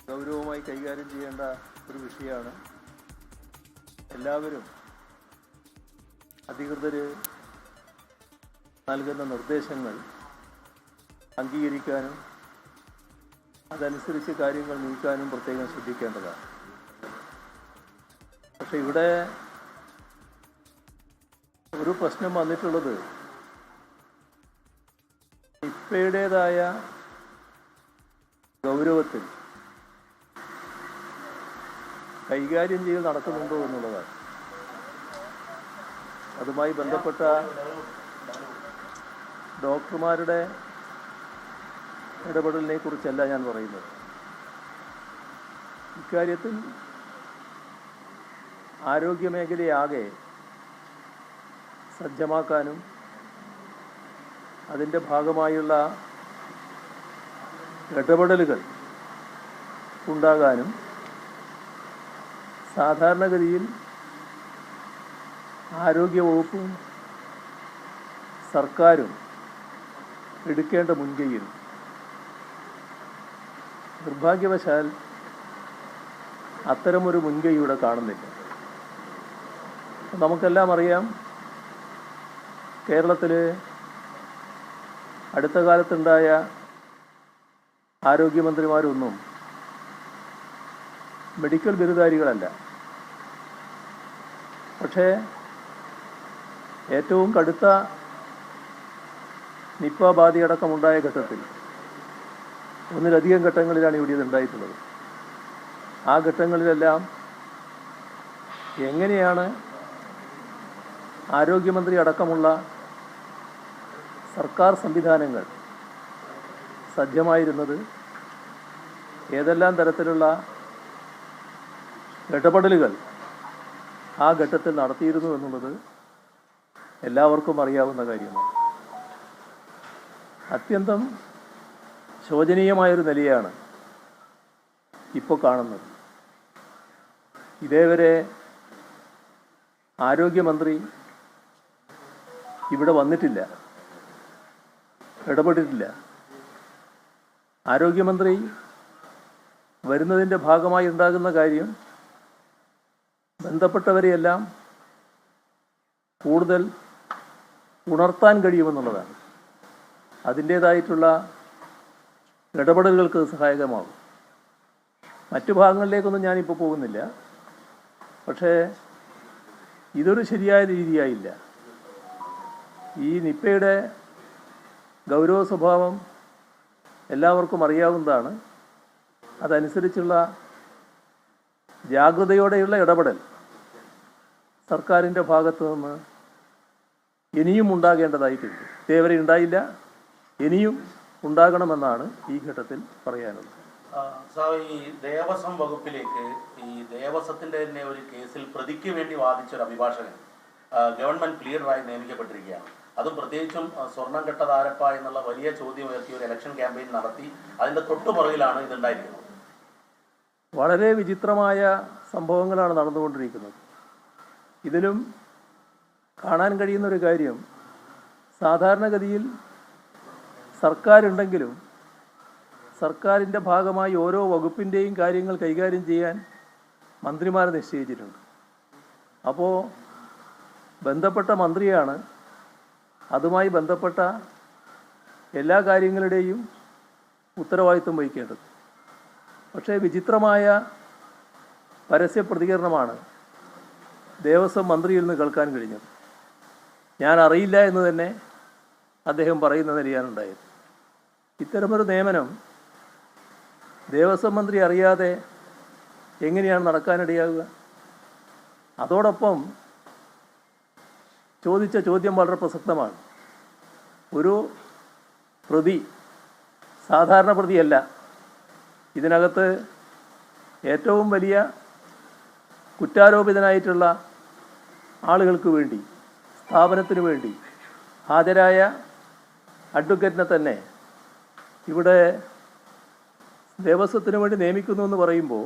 ഗൗരവമായി കൈകാര്യം ചെയ്യേണ്ട ഒരു വിഷയമാണ്. എല്ലാവരും അധികൃതർ നൽകുന്ന നിർദ്ദേശങ്ങൾ അംഗീകരിക്കാനും അതനുസരിച്ച് കാര്യങ്ങൾ നീക്കാനും പ്രത്യേകം ശ്രദ്ധിക്കേണ്ടതാണ്. പക്ഷെ ഇവിടെ ഒരു പ്രശ്നം വന്നിട്ടുള്ളത് നിപ്പയുടേതായ ഗൗരവത്തിൽ കൈകാര്യം ചെയ്ത് നടക്കുന്നുണ്ടോ എന്നുള്ളതാണ്. അതുമായി ബന്ധപ്പെട്ട ഡോക്ടർമാരുടെ ഇടപെടലിനെ കുറിച്ചല്ല ഞാൻ പറയുന്നത്. ഇക്കാര്യത്തിൽ ആരോഗ്യമേഖലയാകെ സജ്ജമാക്കാനും അതിൻ്റെ ഭാഗമായുള്ള ഇടപെടലുകൾ ഉണ്ടാകാനും സാധാരണഗതിയിൽ ആരോഗ്യവകുപ്പും സർക്കാരും എടുക്കേണ്ട മുൻകൈയിൽ നിർഭാഗ്യവശാൽ അത്തരമൊരു മുൻകൈ ഇവിടെ കാണുന്നില്ല. നമുക്കെല്ലാം അറിയാം, കേരളത്തിൽ അടുത്ത കാലത്തുണ്ടായ ആരോഗ്യമന്ത്രിമാരൊന്നും മെഡിക്കൽ ബിരുദധാരികളല്ല. പക്ഷേ ഏറ്റവും കടുത്ത നിപ്പ ബാധയടക്കമുണ്ടായ ഘട്ടത്തിൽ ഒന്നിലധികം ഘട്ടങ്ങളിലാണ് ഇവിടെ ഇതുണ്ടായിട്ടുള്ളത്. ആ ഘട്ടങ്ങളിലെല്ലാം എങ്ങനെയാണ് ആരോഗ്യമന്ത്രി അടക്കമുള്ള സർക്കാർ സംവിധാനങ്ങൾ സജ്ജമായിരുന്നത്, ഏതെല്ലാം തരത്തിലുള്ള ഇടപെടലുകൾ ആ ഘട്ടത്തിൽ നടത്തിയിരുന്നു എന്നുള്ളത് എല്ലാവർക്കും അറിയാവുന്ന കാര്യമാണ്. അത്യന്തം ശോചനീയമായൊരു നിലയാണ് ഇപ്പോൾ കാണുന്നത്. ഇതേവരെ ആരോഗ്യമന്ത്രി ഇവിടെ വന്നിട്ടില്ല, ഇടപെട്ടിട്ടില്ല. ആരോഗ്യമന്ത്രി വരുന്നതിൻ്റെ ഭാഗമായി ഉണ്ടാകുന്ന കാര്യം ബന്ധപ്പെട്ടവരെയെല്ലാം കൂടുതൽ ഉണർത്താൻ കഴിയുമെന്നുള്ളതാണ്. അതിൻ്റേതായിട്ടുള്ള ഇടപെടലുകൾക്ക് സഹായകമാകും. മറ്റു ഭാഗങ്ങളിലേക്കൊന്നും ഞാനിപ്പോൾ പോകുന്നില്ല. പക്ഷേ ഇതൊരു ശരിയായ രീതിയായില്ല. ഈ നിപ്പയുടെ ഗൗരവ സ്വഭാവം എല്ലാവർക്കും അറിയാവുന്നതാണ്. അതനുസരിച്ചുള്ള ജാഗ്രതയോടെയുള്ള ഇടപെടൽ സർക്കാരിൻ്റെ ഭാഗത്തു നിന്ന് ഇനിയും ഉണ്ടാകേണ്ടതായിട്ടുണ്ട്. ഇതേവരെ ഉണ്ടായില്ല, ഇനിയും ഉണ്ടാകണമെന്നാണ് ഈ ഘട്ടത്തിൽ പറയാനുള്ളത്. സാർ, ഈ ദേവസ്വം വകുപ്പിലേക്ക് ഈ ദേവസ്വത്തിൻ്റെ തന്നെ ഒരു കേസിൽ പ്രതിക്ക് വേണ്ടി വാദിച്ചൊരു അഭിഭാഷകൻ ഗവൺമെൻറ് ക്ലിയറായി നിയമിക്കപ്പെട്ടിരിക്കുകയാണ്. അതും പ്രത്യേകിച്ചും സ്വർണം കെട്ടതാരപ്പ എന്നുള്ള വലിയ ചോദ്യം ഉയർത്തിയ ഒരു ഇലക്ഷൻ ക്യാമ്പയിൻ നടത്തി അതിൻ്റെ തൊട്ടുപുറകിലാണ് ഇതുണ്ടായിരിക്കുന്നത്. വളരെ വിചിത്രമായ സംഭവങ്ങളാണ് നടന്നുകൊണ്ടിരിക്കുന്നത്. ഇതിലും കാണാൻ കഴിയുന്നൊരു കാര്യം, സാധാരണഗതിയിൽ സർക്കാരുണ്ടെങ്കിലും സർക്കാരിൻ്റെ ഭാഗമായി ഓരോ വകുപ്പിൻ്റെയും കാര്യങ്ങൾ കൈകാര്യം ചെയ്യാൻ മന്ത്രിമാരെ നിശ്ചയിച്ചിട്ടുണ്ട്. അപ്പോൾ ബന്ധപ്പെട്ട മന്ത്രിയാണ് അതുമായി ബന്ധപ്പെട്ട എല്ലാ കാര്യങ്ങളുടെയും ഉത്തരവാദിത്വം വഹിക്കേണ്ടത്. പക്ഷേ വിചിത്രമായ പരസ്യ പ്രതികരണമാണ് ദേവസ്വം മന്ത്രിയിൽ നിന്ന് കേൾക്കാൻ കഴിഞ്ഞത്. ഞാൻ അറിയില്ല എന്ന് തന്നെ അദ്ദേഹം പറയുന്ന നിലയാണുണ്ടായത്. ഇത്തരമൊരു നിയമനം ദേവസ്വം മന്ത്രി അറിയാതെ എങ്ങനെയാണ് നടക്കാനിടയാവുക? അതോടൊപ്പം ചോദിച്ച ചോദ്യം വളരെ പ്രസക്തമാണ്. ഒരു പ്രതി സാധാരണ പ്രതിയല്ല. ഇതിനകത്ത് ഏറ്റവും വലിയ കുറ്റാരോപിതനായിട്ടുള്ള ആളുകൾക്ക് വേണ്ടി, സ്ഥാപനത്തിന് വേണ്ടി ഹാജരായ അഡ്വക്കേറ്റിനെ തന്നെ ഇവിടെ ദേവസ്വത്തിന് വേണ്ടി നിയമിക്കുന്നു എന്ന് പറയുമ്പോൾ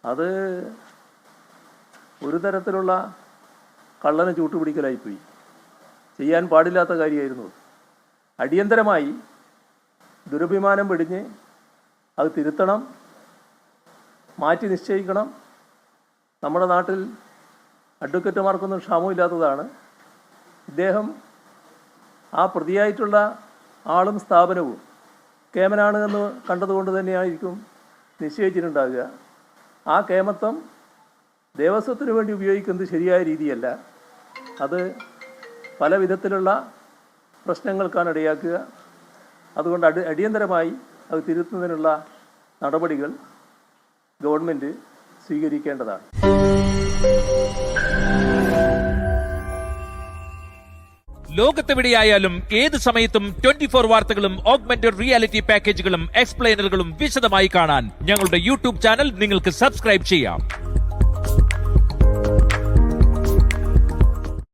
അത് ഒരു തരത്തിലുള്ള കള്ളന് ചൂട്ടുപിടിക്കലായിപ്പോയി. ചെയ്യാൻ പാടില്ലാത്ത കാര്യമായിരുന്നു. അടിയന്തരമായി ദുരഭിമാനം വെടിഞ്ഞ് അത് തിരുത്തണം, മാറ്റി നിശ്ചയിക്കണം. നമ്മുടെ നാട്ടിൽ അഡ്വക്കേറ്റുമാർക്കൊന്നും ക്ഷാമമില്ലാത്തതാണ്. ഇദ്ദേഹം ആ പ്രതിയായിട്ടുള്ള ആളും സ്ഥാപനവും കേമനാണ് എന്ന് കണ്ടതുകൊണ്ട് തന്നെയായിരിക്കും നിശ്ചയിച്ചിട്ടുണ്ടാകുക. ആ കേമത്വം ദേവസ്വത്തിന് വേണ്ടി ഉപയോഗിക്കുന്നത് ശരിയായ രീതിയല്ല. അത് പല വിധത്തിലുള്ള പ്രശ്നങ്ങൾക്കാണ് ഇടയാക്കുക. അതുകൊണ്ട് അടിയന്തരമായി അത് തിരുത്തുന്നതിനുള്ള നടപടികൾ ഗവൺമെൻറ് സ്വീകരിക്കേണ്ടതാണ്. ലോകത്തെവിടെയായാലും ഏത് സമയത്തും 24 വാർത്തകളും ഓഗ്മെന്റഡ് റിയാലിറ്റി പാക്കേജുകളും എക്സ്പ്ലെയിനറുകളും വിശദമായി കാണാൻ ഞങ്ങളുടെ യൂട്യൂബ് ചാനൽ നിങ്ങൾക്ക് സബ്സ്ക്രൈബ് ചെയ്യാം.